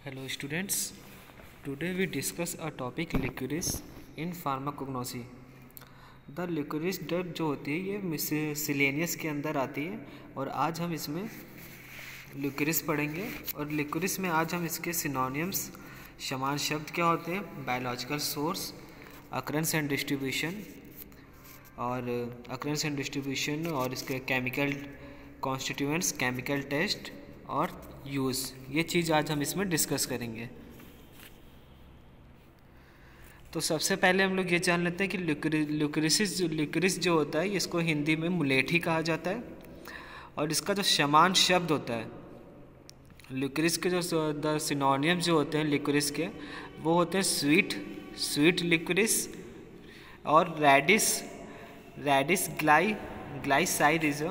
Hello students, today we discuss a topic licorice in pharmacognosy. The licorice drug जो होती है ये miscellaneous के अंदर आती है और आज हम इसमें licorice पढ़ेंगे और licorice में आज हम इसके सिनोनिम्स समान शब्द क्या होते हैं, biological source, occurrence and distribution और इसके केमिकल कॉन्स्टिट्यूएंट्स, केमिकल टेस्ट और यूज़, ये चीज़ आज हम इसमें डिस्कस करेंगे। तो सबसे पहले हम लोग ये जान लेते हैं कि ल्यूकेरिस जो होता है इसको हिंदी में मुलेठी कहा जाता है और इसका जो समान शब्द होता है ल्यूकेरिस के जो द सिनोनियम जो होते हैं ल्यूकेरिस के वो होते हैं स्वीट ल्यूकेरिस और रेडिस ग्लाइसाइरिज़ा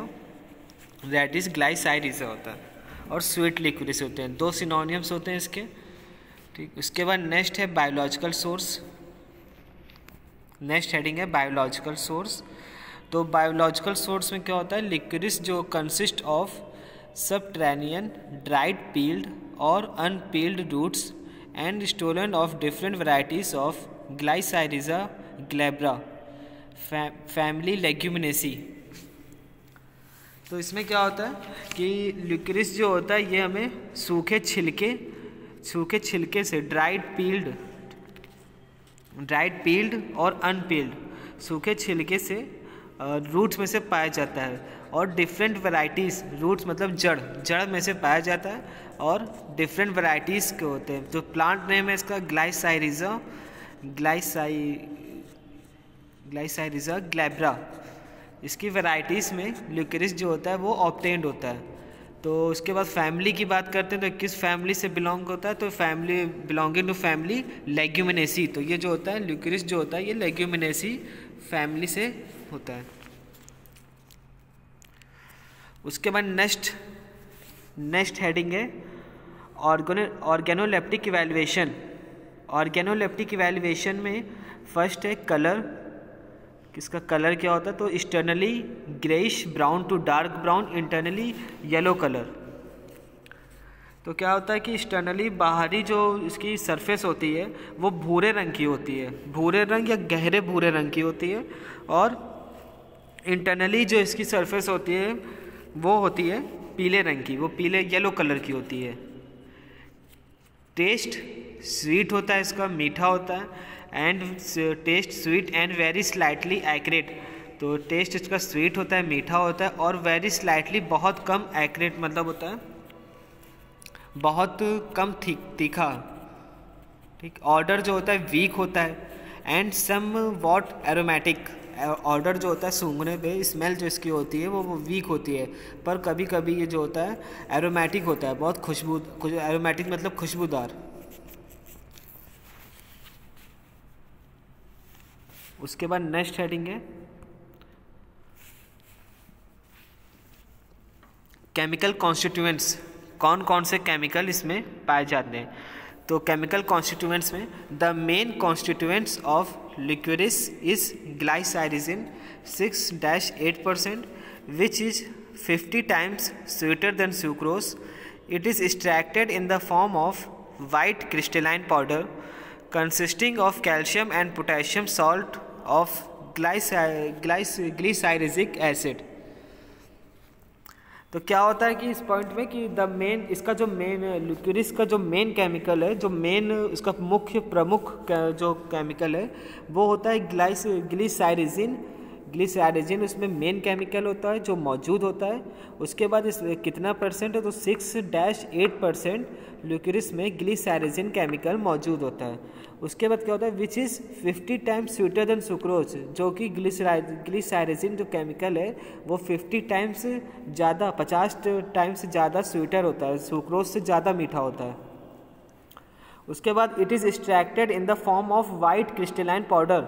होता है और स्वीट लिक्विड्स होते हैं। दो सिनोनिम्स होते हैं इसके, ठीक। उसके बाद नेक्स्ट है बायोलॉजिकल सोर्स, नेक्स्ट हेडिंग है बायोलॉजिकल सोर्स। तो बायोलॉजिकल सोर्स में क्या होता है, लिक्विड्स जो consist of subterranean dried peeled और unpeeled roots and stolon of different varieties of glycyrrhiza glabra family leguminosae. तो इसमें क्या होता है कि ल्यूकेरिस जो होता है ये हमें सूखे छिलके से ड्राइड पील्ड और अनपील्ड सूखे छिलके से रूट्स में से पाया जाता है और डिफरेंट वैराइटीज़, रूट्स मतलब जड़ में से पाया जाता है और डिफरेंट वैराइटीज़ के होते हैं। जो प्लांट नेम है इसका ग्लाइसाइरिज़ा ग्लैब्रा, इसकी वैराइटीज़ में ल्यूकेरिस जो होता है वो ऑब्टेन्ड होता है। तो उसके बाद फैमिली की बात करते हैं तो किस फैमिली से बिलोंग होता है, तो family belonging to family leguminosae. तो ये जो होता है ल्यूकेरिस जो होता है ये लेग्यूमिनेसी फैमिली से होता है। उसके बाद नेक्स्ट हेडिंग है ऑर्गेनोलेप्टिक इवैल्यूएशन में फर्स्ट है कलर। किसका कलर क्या होता है, तो externally greyish brown to dark brown, internally yellow colour. तो क्या होता है कि एक्सटर्नली बाहरी जो इसकी सरफेस होती है वो भूरे रंग की होती है, भूरे रंग या गहरे भूरे रंग की होती है और इंटरनली जो इसकी सरफेस होती है वो होती है पीले रंग की, वो पीले येलो कलर की होती है। टेस्ट स्वीट होता है, इसका मीठा होता है and taste sweet and very slightly acrid. तो टेस्ट इसका स्वीट होता है, मीठा होता है और वेरी स्लाइटली बहुत कम एक्रेट मतलब होता है बहुत कम तीखा, ठीक। ऑर्डर जो होता है वीक होता है and somewhat aromatic. Odour जो होता है सूंघने पे स्मेल जो इसकी होती है वो वीक होती है, पर कभी कभी ये जो होता है एरोमेटिक होता है, बहुत एरोमेटिक मतलब खुशबूदार। उसके बाद नेक्स्ट हेडिंग है केमिकल कॉन्स्टिट्यूएंट्स, कौन कौन से केमिकल इसमें पाए जाते हैं। तो केमिकल कॉन्स्टिट्यूएंट्स में the main constituents of liquorice is glycyrrhizin 6-8% which is 50 times sweeter than sucrose. It is extracted in the form of white crystalline powder consisting of calcium and potassium salt of glyceric acid. तो क्या होता है कि इस point में कि the main इसका जो मेन ल्यूकेरिस का जो मेन केमिकल है, जो मेन इसका प्रमुख जो केमिकल है वो होता है ग्लिसैरिजिन उसमें मेन केमिकल होता है जो मौजूद होता है। उसके बाद इस कितना परसेंट है, तो 6-8% ल्यूकेरिस में ग्लिसैरिजिन केमिकल मौजूद होता है। उसके बाद क्या होता है which is 50 times sweeter than sucrose, जो कि ग्लिसैरिजिन जो केमिकल है वो 50 times ज़्यादा 50 times ज़्यादा स्वीटर होता है, सुक्रोज से ज़्यादा मीठा होता है। उसके बाद it is extracted in the form of white crystalline powder.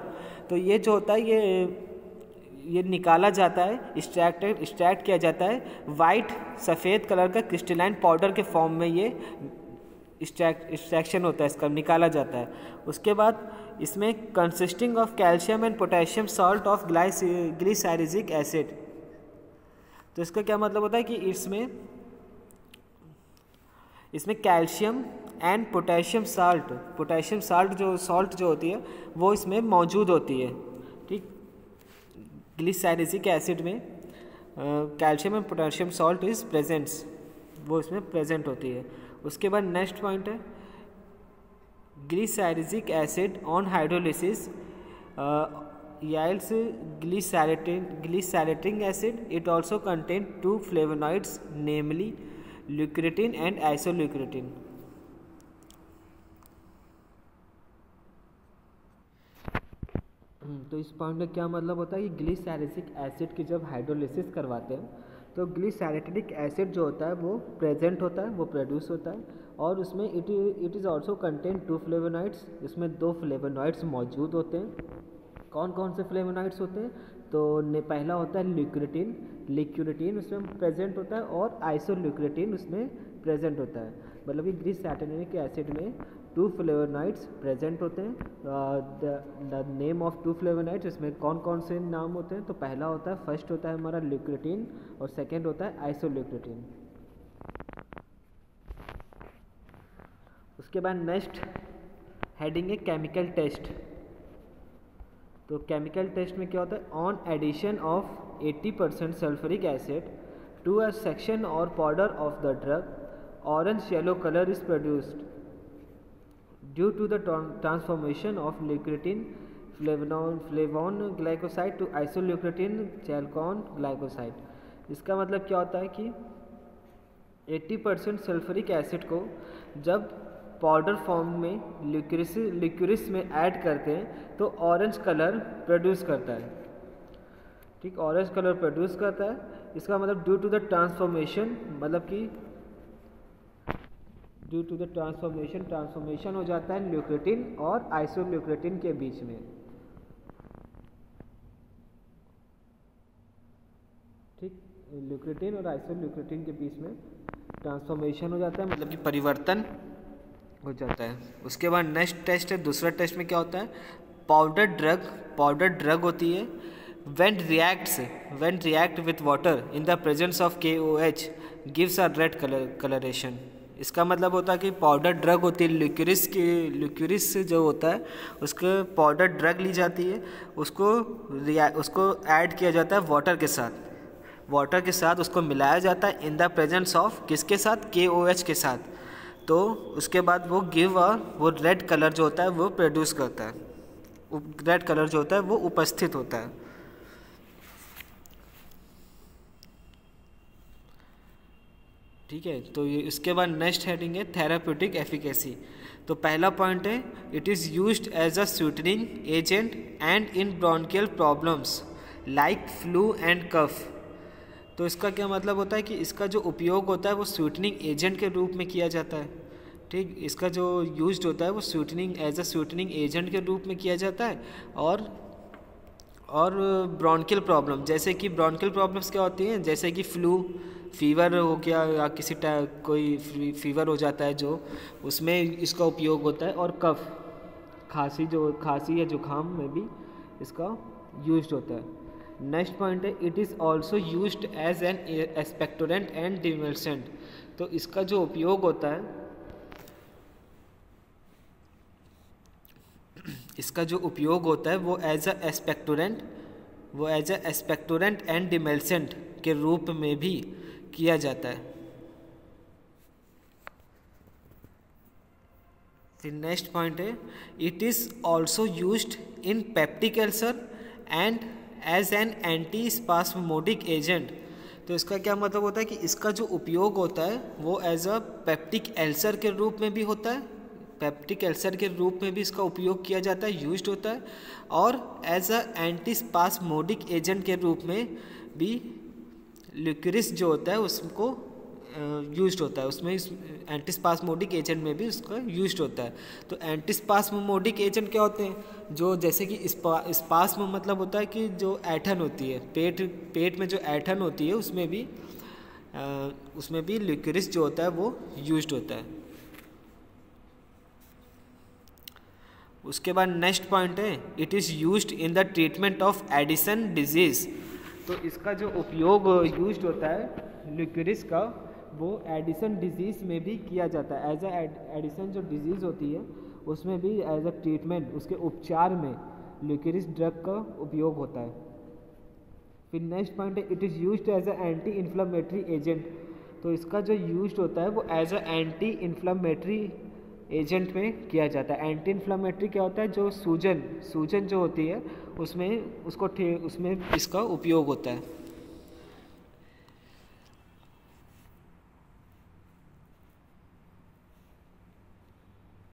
तो ये जो होता है ये निकाला जाता है, एक्सट्रैक्ट किया जाता है वाइट सफ़ेद कलर का क्रिस्टलाइन पाउडर के फॉर्म में, ये एक्सट्रैक्शन होता है, इसका निकाला जाता है। उसके बाद इसमें consisting of calcium and potassium salt of glycyrrhizic acid. तो इसका क्या मतलब होता है कि इसमें कैल्शियम एंड पोटेशियम साल्ट जो होती है वो इसमें मौजूद होती है। ठीक, ग्लिसैरिसिक एसिड में calcium and potassium salt is presents, वो इसमें प्रेजेंट होती है। उसके बाद नेक्स्ट पॉइंट है glycyrrhizic acid on hydrolysis yields glycerating acid. It also contains 2 flavonoids, namely leucirtin and isoleucirtin. तो इस पॉइंट में क्या मतलब होता है कि ग्लिसैरिसिक एसिड की जब हाइड्रोलिसिस करवाते हैं तो ग्लिसैरिटिक एसिड जो होता है वो प्रेजेंट होता है, वो प्रोड्यूस होता है, और उसमें it is also contain 2 flavonoids, इसमें 2 फ्लेवोनॉइड्स मौजूद होते हैं। कौन कौन से फ्लेवोनॉइड्स होते हैं? तो पहला होता है ल्यूक्रिटिन उसमें प्रेजेंट होता है, और आइसोल्यूक्रिटिन उसमें प्रेजेंट होता है। मतलब कि ग्लिसैरिटिक एसिड में 2 फ्लेवोनॉइड्स प्रेजेंट होते हैं। द नेम ऑफ 2 फ्लेवोनॉइड्स, इसमें कौन कौन से नाम होते हैं? तो पहला होता है, फर्स्ट होता है हमारा ल्यूक्रिटिन, और सेकेंड होता है आइसोल्यूक्रिटिन। उसके बाद नेक्स्ट हेडिंग है केमिकल टेस्ट। तो केमिकल टेस्ट में क्या होता है? On addition of 80% sulphuric acid to a section और powder of the drug, orange yellow colour is produced due to the transformation of liquiritin flavone glycoside to isoliquiritin chalcone glycoside. इसका मतलब क्या होता है कि 80% सल्फ्यूरिक एसिड को जब powder form में लिक्विरिस में ऐड करते हैं तो ऑरेंज कलर प्रोड्यूस करता है। ठीक, ऑरेंज कलर प्रोड्यूस करता है। इसका मतलब ड्यू टू द ट्रांसफॉर्मेशन, मतलब कि ड्यू टू द ट्रांसफॉर्मेशन हो जाता है ल्यूक्रिटिन और आइसोल्यूक्रिटिन के बीच में। ठीक, ल्यूक्रिटिन और आइसोल्यूक्रिटिन के बीच में ट्रांसफॉर्मेशन हो जाता है, मतलब कि परिवर्तन हो जाता है। उसके बाद नेक्स्ट टेस्ट है, दूसरा टेस्ट में क्या होता है? पाउडर ड्रग होती है when react with water in the presence of KOH gives a red coloration। इसका मतलब होता है कि पाउडर ड्रग होती है, लिक्विरिस जो होता है उसके पाउडर ड्रग ली जाती है, उसको ऐड किया जाता है वाटर के साथ उसको मिलाया जाता है इन द प्रेजेंस ऑफ किसके साथ? KOH के साथ। तो उसके बाद वो वो रेड कलर जो होता है वो प्रोड्यूस करता है, रेड कलर जो होता है वो उपस्थित होता है। ठीक है, तो ये इसके बाद नेक्स्ट हेडिंग है थेराप्यूटिक एफिकेसी। तो पहला पॉइंट है it is used as a sweetening agent and in bronchial problems like flu and cough. तो इसका क्या मतलब होता है कि इसका जो उपयोग होता है वो स्वीटनिंग एजेंट के रूप में किया जाता है। ठीक, इसका जो यूज्ड होता है वो एज अ स्वीटनिंग एजेंट के रूप में किया जाता है। और ब्रोंकियल प्रॉब्लम, जैसे कि ब्रोंकियल प्रॉब्लम्स क्या होती हैं? जैसे कि फ्लू फीवर हो गया, या कोई फीवर हो जाता है जो, उसमें इसका उपयोग होता है। और कफ, खांसी या जुकाम में भी इसका यूज्ड होता है। नेक्स्ट पॉइंट है it is also used as an expectorant and demulcent. तो इसका जो उपयोग होता है, वो as a expectorant and demulcent के रूप में भी किया जाता है। फिर नेक्स्ट पॉइंट है it is also used in peptic ulcer and as an anti spasmodic agent. तो इसका क्या मतलब होता है कि इसका जो उपयोग होता है वो एज अ पेप्टिक अल्सर के रूप में भी होता है, पेप्टिक अल्सर के रूप में भी इसका उपयोग किया जाता है, यूज्ड होता है। और as a anti spasmodic agent के रूप में भी लिक्विरिस जो होता है उसको यूज्ड होता है, उसमें एंटीस्पास्मोडिक एजेंट में भी उसका यूज्ड होता है। तो एंटीस्पास्मोडिक एजेंट क्या होते हैं? जो जैसे कि स्पास्म मतलब होता है कि जो ऐठन होती है, पेट में जो ऐठन होती है उसमें भी लिक्विरिस जो होता है वो यूज्ड होता है। उसके बाद नेक्स्ट पॉइंट है it is used in the treatment of Edison disease. तो इसका जो उपयोग यूज्ड होता है लिक्विरिस का, वो एडिसन डिजीज़ में भी किया जाता है। एज एडिसन जो डिजीज़ होती है उसमें भी एज अ ट्रीटमेंट, उसके उपचार में ल्यूकेरिस ड्रग का उपयोग होता है। फिर नेक्स्ट पॉइंट है it is used as a anti inflammatory agent. तो इसका जो यूज्ड होता है वो as a anti inflammatory agent में किया जाता है। एंटी इन्फ्लामेटरी क्या होता है, जो सूजन जो होती है उसमें उसमें इसका उपयोग होता है।